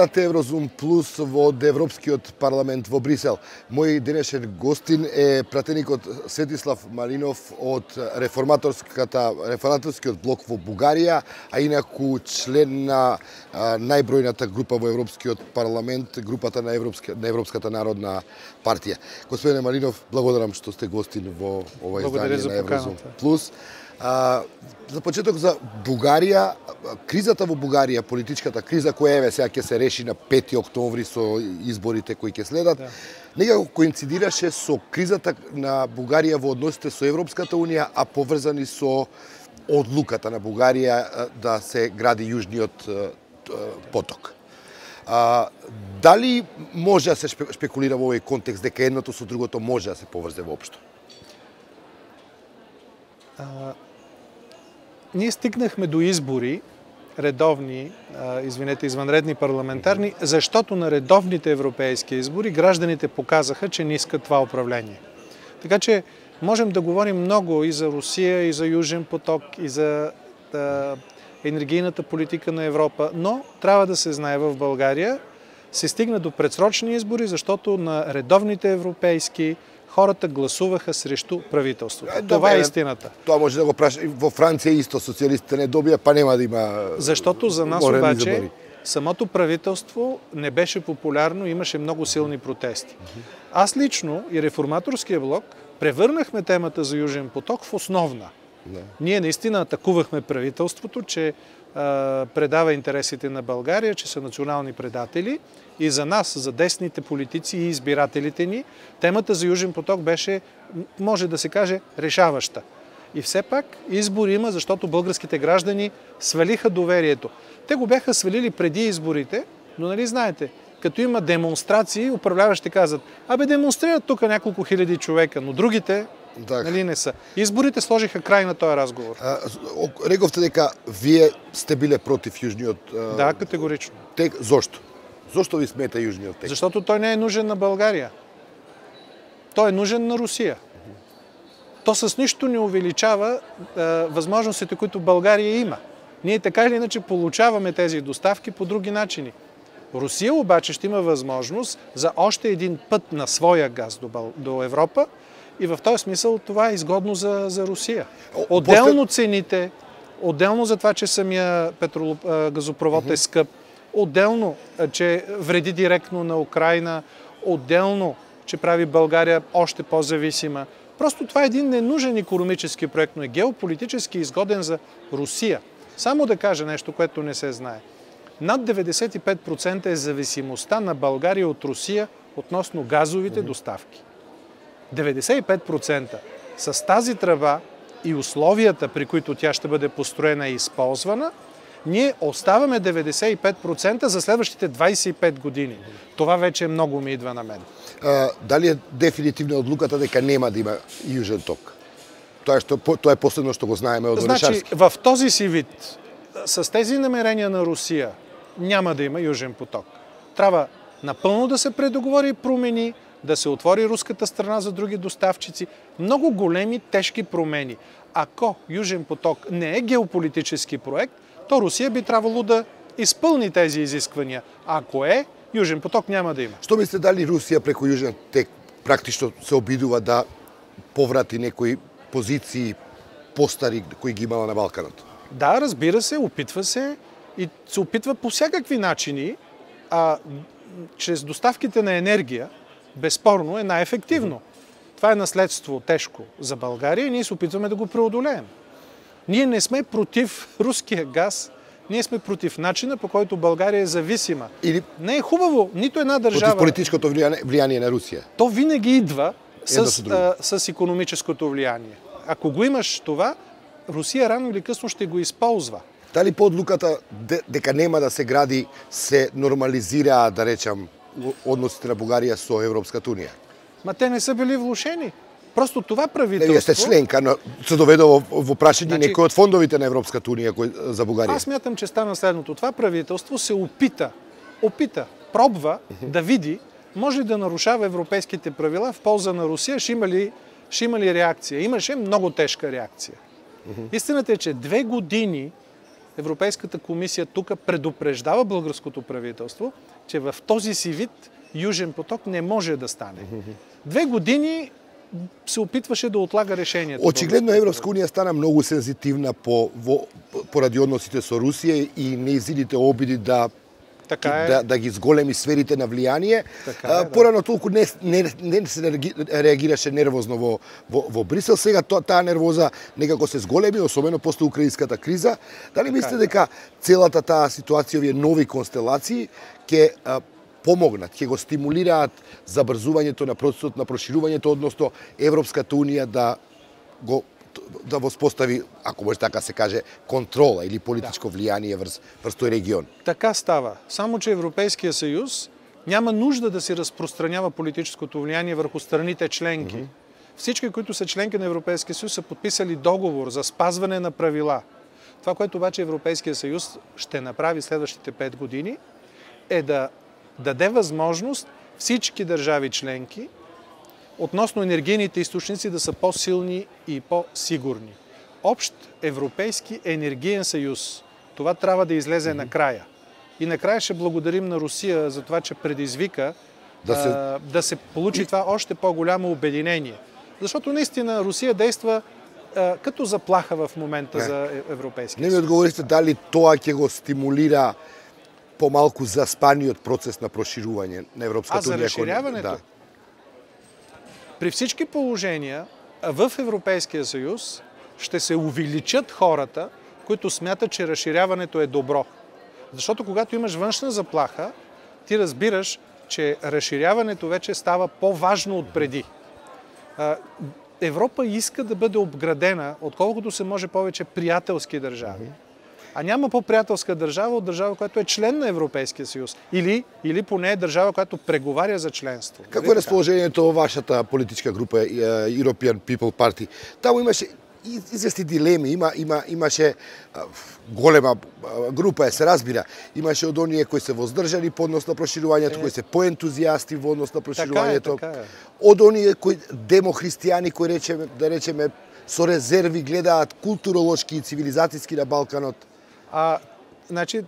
Гледате Еврозум Плюс во Европскиот парламент во Брисел. Мој денешен гостин е пратеникот Светислав Малинов од реформаторскиот блок во Бугарија, а инаку член на најбројната група во Европскиот парламент, групата на Европската народна партија. Господине Малинов, благодарам што сте гостин во ова издание на Еврозум Плюс. За почеток за Бугарија, кризата во Бугарија, политичката криза која еве сега ќе се реши на 5 октомври со изборите кои ќе следат, некако коинцидираше со кризата на Бугарија во односите со Европската унија, а поврзани со одлуката на Бугарија да се гради Јужниот поток. Дали може да се шпекулира во овој контекст дека едното со другото може да се поврзе воопшто? Ние стигнахме до избори, редовни, извънредни парламентарни, защото на редовните европейски избори гражданите показаха, че не искат това управление. Така че можем да говорим много и за Русия, и за Южен поток, и за енергийната политика на Европа, но трябва да се знае, в България се стигна до предсрочни избори, защото на редовните европейски хората гласуваха срещу правителството. Това е истината. Тоа може да го праша. Во Франција исто социјалистите не добија, па нема да има. Защото за нас обаче самото правителство не беше популярно, имаше много силни протести. Аз лично и реформаторския блок превърнахме темата за Южен поток в основна. Ние наистина атакувахме правителството, че предава интересите на България, че са национални предатели, и за нас, за десните политици и избирателите ни, темата за Южен поток беше, може да се каже, решаваща. И все пак избори има, защото българските граждани свалиха доверието. Те го бяха свалили преди изборите, но нали знаете, като има демонстрации, управляващите казват: абе, демонстрират тук няколко хиляди човека, но другите нали не са. Изборите сложиха край на този разговор. Рековте дека вие сте биле против Јужниот Да, категорично. Зошто? Зошто ви смета Јужниот тек? Защото той не е нужен на България. Той е нужен на Русия. То с нищо не увеличава възможностите, които България има. Ние така или иначе получаваме тези доставки по други начини. Русия обаче ще има възможност за още един път на своя газ до Европа, и в този смисъл това е изгодно за Русия. Отделно цените, отделно за това, че самия газопровод е скъп, отделно, че вреди директно на Украйна, отделно, че прави България още по-зависима. Просто това е един ненужен икономически проект, но е геополитически изгоден за Русия. Само да кажа нещо, което не се знае. Над 95% е зависимостта на България от Русия относно газовите доставки. 95%. С тази тръба и условията, при които тя ще бъде построена и използвана, ние оставаме 95% за следващите 25 години. Това вече много ми идва на мен. Дали е дефинитивна одлуката дека нема да има Южен ток? Тоа е последно што го знаеме од Орешарски. Значи, в този си вид, с тези намерения на Русия, няма да има Южен поток. Трябва напълно да се предоговори и промени, да се отвори руската страна за други доставчици. Много големи, тежки промени. Ако Южен поток не е геополитически проект, то Русия би трябвало да изпълни тези изисквания. Ако е, Южен поток няма да има. Што мислите, дали Русия преку Южен тек практично се обидува да поврати некои позиции постари кои ги имала на Балканот? Да, разбира се, опитва се и се опитва по всякакви начини, чрез доставките на енергия, безспорно е най-ефективно. Това е наследство тежко за България и ние се опитваме да го преодолеем. Ние не сме против руския газ, ние сме против начина, по който България е зависима. Не е хубаво нито една държава. Против политическото влияние на Русия. То винаги идва с икономическото влияние. Ако го имаш това, Русия рано или късно ще го използва. Дали по одлуката дека нема да се гради се нормализираа, да речам, односите на Бугарија со Европската унија? Ма те не са били влошени. Просто това правителство... Вие сте членка, но се доведува во прашање некои од фондовите на Европската унија за Бугарија. Аз смятам, че стана следното. Това правителство се пробва да види, може ли да нарушава европейските правила в полза на Русия, ще има ли реакция. Имаше много тежка реакция. Истината е, че 2 години Европейската комисия тук предупреждава българското правителство, че в този си вид Южен поток не може да стане. 2 години се опитваше да отлага решението. Очигледно Европска унија стана многу сензитивна поради односите со Русија и нејзините обиди да ги зголеми сферите на влијание. Порано толку не се реагираше нервозно во Брисел. Сега таа нервоза некако се зголеми, особено после украинската криза. Дали мислите дека целата таа ситуација, овие нови констелации ќе помогнат, ќе го стимулираат забрзувањето на процесот на проширувањето, односно Европската унија да воспостави, ако може така се каже, контрола или политичко влијание врз тој регион. Така става. Само че Европейския съюз няма нужда да се разпространява политическото влияние върху страните членки. Всички, които са членки на Европейския съюз, са подписали договор за спазване на правила. Това, което обаче Европейския съюз ще направи следващите 5 години, е да даде възможност всички държави членки относно енергийните източници да са по-силни и по-сигурни. Общ европейски енергиен съюз. Това трябва да излезе накрая. И накрая ще благодарим на Русия за това, че предизвика да се получи това още по-голямо обединение. Защото наистина Русия действа като заплаха в момента за Европейския съюз. Не ми отговорите дали тоа ќе го стимулира помалку заспаниот процес на проширување на Европската унија. За разширяването? При всички положения в Европейския съюз ще се увеличат хората, които смятат, че разширяването е добро. Защото когато имаш външна заплаха, ти разбираш, че разширяването вече става по-важно от преди. Европа иска да бъде обградена, отколкото се може повече приятелски държави. А няма по-приятелска държава от държава, която е член на Европейския съюз. Или поне е държава, която преговаря за членство. Какво е разположението във вашата политическа група, European People Party? Там имаше известни дилеми, имаше голема група, се разбира. Имаше од оние кои се воздржали по однос на проширувањето, кои се поентузијасти во однос на проширувањето. Од оние кои демохристијани, кои да речеме со резерви гледаат културолошки и цивилизацијски на Балканот. Значи,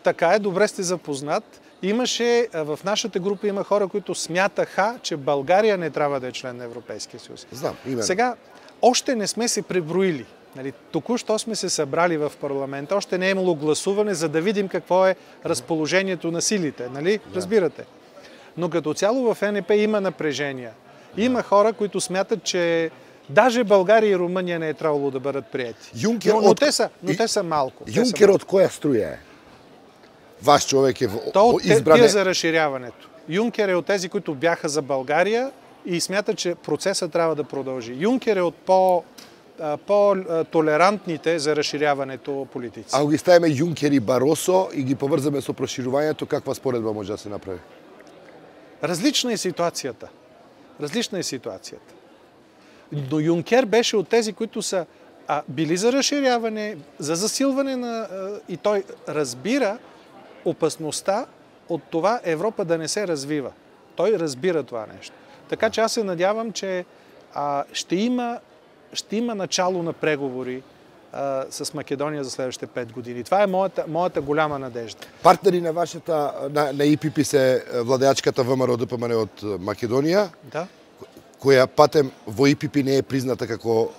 така е, добре сте запознат. Имаше, в нашата група има хора, които смятаха, че България не трябва да е член на Европейския съюз. Знам, именно. Сега, още не сме се преброили. Нали, току-що сме се събрали в парламента, още не е имало гласуване, за да видим какво е разположението на силите. Нали? Разбирате. Но като цяло в ЕНП има напрежения. Има хора, които смятат, че даже България и Румъния не е трябвало да бъдат приети. Но те са малко. Юнкер от коя струя е? Ваш човек е избран. Тия за разширяването. Юнкер е от тези, които бяха за България и смятат, че процесът трябва да продължи. Юнкер е от по-толерантните за разширяването политици. Ако ги ставиме Юнкер и Баросо и ги повързаме со проширувањето, каква споредба може да се направи? Различна е ситуацията. Но Юнкер беше от тези, които са били за разширяване, за засилване и той разбира опасността от това Европа да не се развива. Той разбира това нещо. Така че аз се надявам, че ще има начало на преговори с Македония за следващите 5 години. Това е моята голяма надежда. Партнери на вашата, на ИПП се владеачката ВМРО ДПМН от Македонија, која патем во ИПП не е призната како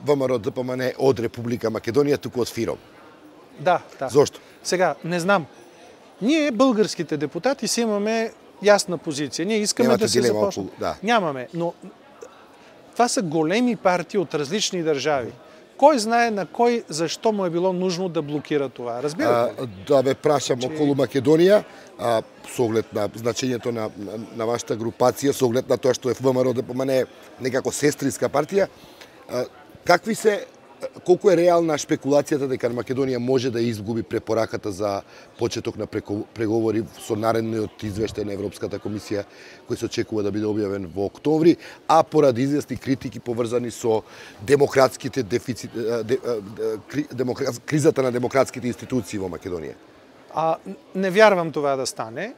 ВМРО ДПМН од Република Македонија, туку од ФИРОМ. Да. Зошто? Сега, не знам. Ние, българските депутати, си имаме ясна позиция. Ние искаме да се започнем. Нямаме, но това са големи партии от различни държави. Кой знае на кой, защо му е било нужно да блокира това? Разбирате ли? Да ве прашам околу Македонија, со оглед на значењето на вашата групација, со оглед на тоа што е ВМРО ДПМН некако сестринска партија, колку е реална шпекулацијата дека Македонија може да изгуби препораката за почеток на преговори со наредниот извештај на Европската комисија, кој се очекува да биде објавен во октомври, а поради известни критики поврзани со кризата на демократските институции во Македонија? Не вярвам това да стане.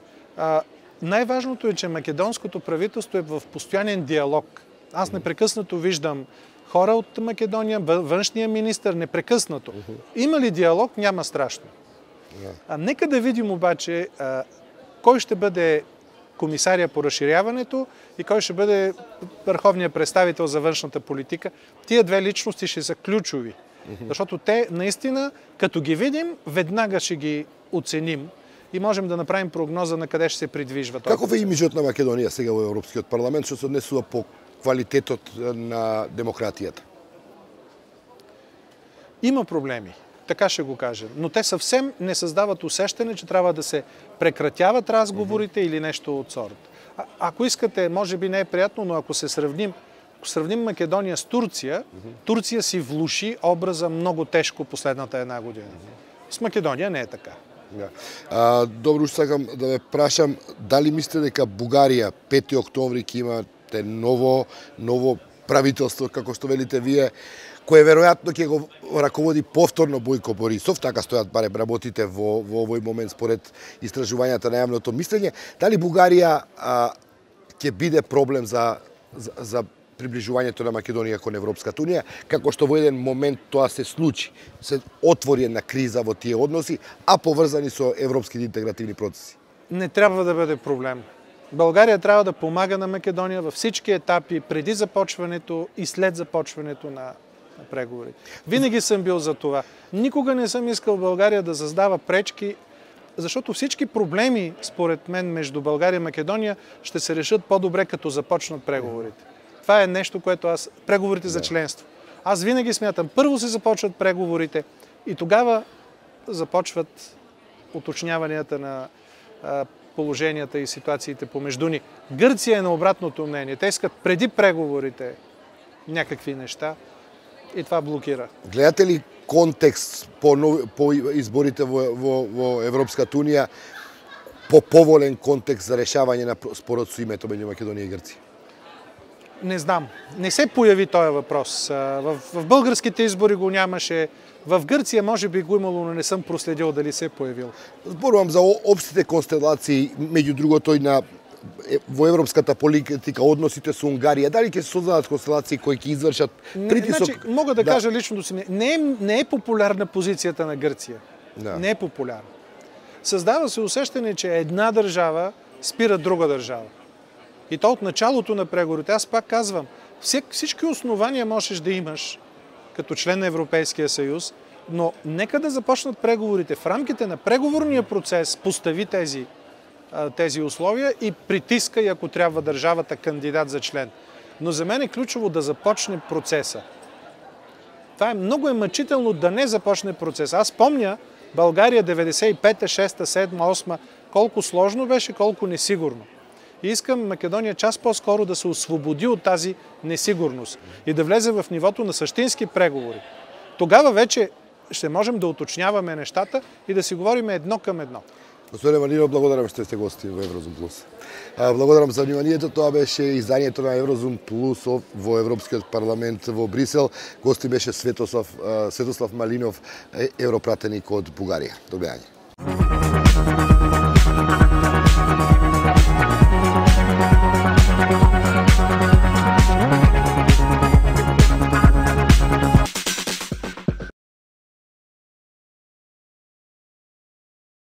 Най-важното е, че македонското правителство е в постоянен диалог. Аз непрекъснато виждам хора от Македония, външния министър, непрекъснато. Има ли диалог? Няма страшно. Нека да видим обаче кой ще бъде комисария по разширяването и кой ще бъде върховният представител за външната политика. Тия две личности ще са ключови. Защото те наистина, като ги видим, веднага ще ги оценим и можем да направим прогноза на къде ще се придвижва. Каков е имиджът на Македонија сега во Европскиот парламент, што се однесува по квалитетот на демократијата? Има проблеми, така ще го кажем, но те съвсем не създават усещане, че трябва да се прекратяват разговорите или нещо от сорт. Ако искате, може би не е приятно, но ако сравним Македония с Турция, Турция си влуши образа много тежко последната една година. С Македония не е така. Добро, сакам да ве прашам, дали мислите дека Бугарија 5 октомври ќе имате ново правителство, како што велите вие, кое веројатно ќе го раководи повторно Бојко Борисов, така стојат барем работите во овој момент според истражувањата на јавното мислење, дали Бугарија ќе биде проблем за приближувањето на Македонија кон Европската унија, како што во еден момент тоа се случи, се отвори една криза во тие односи, а поврзани со европските интегративни процеси? Не трябва да бъде проблем. България трябва да помага на Македония във всички етапи, преди започването и след започването на преговорите. Винаги съм бил за това. Никога не съм искал България да създава пречки, защото всички проблеми, според мен, между България и Македония ще се решат по-добре, като започнат преговорите. Това е нещо, което преговорите за членство. Аз винаги смятам, първо се започват преговорите и тогава започват уточняванията на положенията и ситуациите помежду ни. Гърция е на обратното мнение. Те искат преди преговорите някакви неща и това блокира. Гледате ли контекст по изборите во Европската унија, по поволен контекст за решавање на спорот со името меѓу Македонија и Грција? Не знам. Не се появи този въпрос. В българските избори го нямаше. В Гърция може би го имало, но не съм проследил дали се е появил. Зборувам за општите констелации, меѓу другото и во европската политика, односите со Унгарија. Дали ќе се создадат констелации кои ќе извршат притисок? Значи, мога да кажа личното си. Не е популярна позицията на Гърция. Не е популярна. Създава се усещане, че една държава спира друга държава. И то от началото на преговорите. Аз пак казвам, всички основания можеш да имаш като член на Европейския съюз, но нека да започнат преговорите. В рамките на преговорния процес постави тези условия и притискай, ако трябва, държавата кандидат за член. Но за мен е ключово да започне процеса. Това е много мъчително да не започне процес. Аз помня България 95-та, 6-та, 7-та, 8-та, колко сложно беше, колко несигурно. И искам Македония час по-скоро да се освободи от тази несигурност и да влезе в нивото на същински преговори. Тогава вече ще можем да уточняваме нещата и да си говорим едно към едно. Господине Малинов, благодарам што сте гости во Еврозум Плюс. Благодарам за вниманието. Тоа беше изданието на Еврозум Плюс во Европскиот парламент во Брисел. Гости беше Светослав Малинов, европратеник од Бугарија. До гледање.